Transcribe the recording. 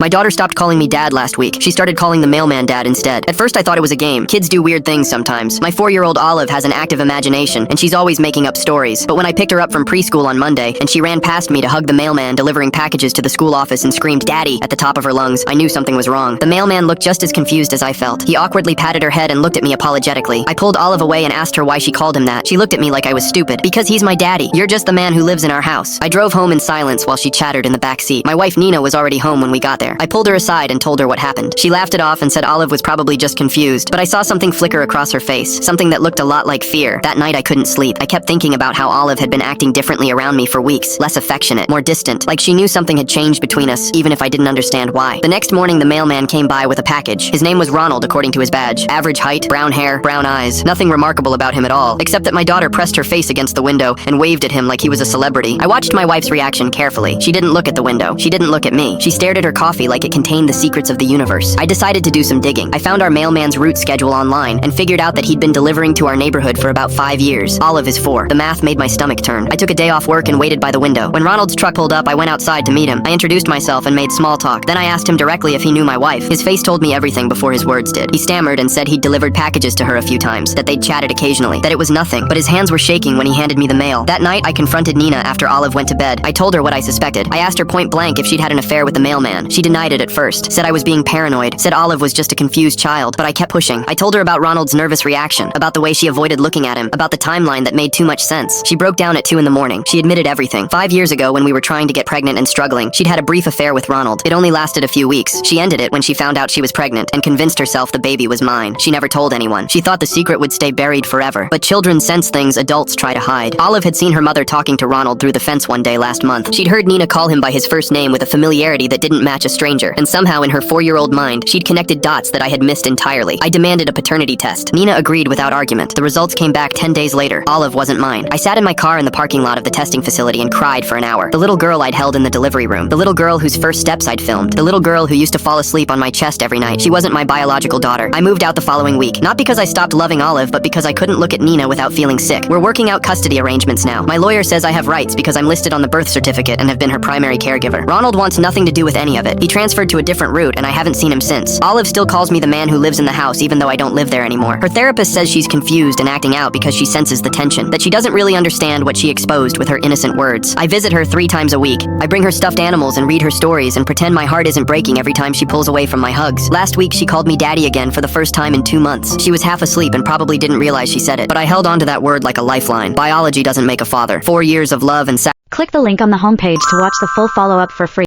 My daughter stopped calling me dad last week. She started calling the mailman dad instead. At first I thought it was a game. Kids do weird things sometimes. My 4-year-old Olive has an active imagination, and she's always making up stories. But when I picked her up from preschool on Monday, and she ran past me to hug the mailman delivering packages to the school office and screamed "Daddy" at the top of her lungs, I knew something was wrong. The mailman looked just as confused as I felt. He awkwardly patted her head and looked at me apologetically. I pulled Olive away and asked her why she called him that. She looked at me like I was stupid. Because he's my daddy. You're just the man who lives in our house. I drove home in silence while she chattered in the back seat. My wife Nina was already home when we got there. I pulled her aside and told her what happened. She laughed it off and said Olive was probably just confused, but I saw something flicker across her face, something that looked a lot like fear. That night I couldn't sleep. I kept thinking about how Olive had been acting differently around me for weeks, less affectionate, more distant, like she knew something had changed between us, even if I didn't understand why. The next morning the mailman came by with a package. His name was Ronald according to his badge. Average height, brown hair, brown eyes. Nothing remarkable about him at all, except that my daughter pressed her face against the window and waved at him like he was a celebrity. I watched my wife's reaction carefully. She didn't look at the window. She didn't look at me. She stared at her coffee like it contained the secrets of the universe. I decided to do some digging. I found our mailman's route schedule online and figured out that he'd been delivering to our neighborhood for about 5 years. Olive is 4. The math made my stomach turn. I took a day off work and waited by the window. When Ronald's truck pulled up, I went outside to meet him. I introduced myself and made small talk. Then I asked him directly if he knew my wife. His face told me everything before his words did. He stammered and said he'd delivered packages to her a few times, that they'd chatted occasionally, that it was nothing, but his hands were shaking when he handed me the mail. That night, I confronted Nina after Olive went to bed. I told her what I suspected. I asked her point blank if she'd had an affair with the mailman. She denied it at first, said I was being paranoid, said Olive was just a confused child, but I kept pushing. I told her about Ronald's nervous reaction, about the way she avoided looking at him, about the timeline that made too much sense. She broke down at 2 in the morning. She admitted everything. 5 years ago, when we were trying to get pregnant and struggling, she'd had a brief affair with Ronald. It only lasted a few weeks. She ended it when she found out she was pregnant and convinced herself the baby was mine. She never told anyone. She thought the secret would stay buried forever. But children sense things adults try to hide. Olive had seen her mother talking to Ronald through the fence one day last month. She'd heard Nina call him by his first name with a familiarity that didn't match a stranger, and somehow in her 4-year-old mind, she'd connected dots that I had missed entirely. I demanded a paternity test. Nina agreed without argument. The results came back 10 days later. Olive wasn't mine. I sat in my car in the parking lot of the testing facility and cried for an hour. The little girl I'd held in the delivery room. The little girl whose first steps I'd filmed. The little girl who used to fall asleep on my chest every night. She wasn't my biological daughter. I moved out the following week. Not because I stopped loving Olive, but because I couldn't look at Nina without feeling sick. We're working out custody arrangements now. My lawyer says I have rights because I'm listed on the birth certificate and have been her primary caregiver. Ronald wants nothing to do with any of it. He transferred to a different route and I haven't seen him since. Olive still calls me the man who lives in the house even though I don't live there anymore. Her therapist says she's confused and acting out because she senses the tension, that she doesn't really understand what she exposed with her innocent words. I visit her 3 times a week. I bring her stuffed animals and read her stories and pretend my heart isn't breaking every time she pulls away from my hugs. Last week she called me daddy again for the first time in 2 months. She was half asleep and probably didn't realize she said it, but I held on to that word like a lifeline. Biology doesn't make a father. 4 years of love and Click the link on the homepage to watch the full follow-up for free.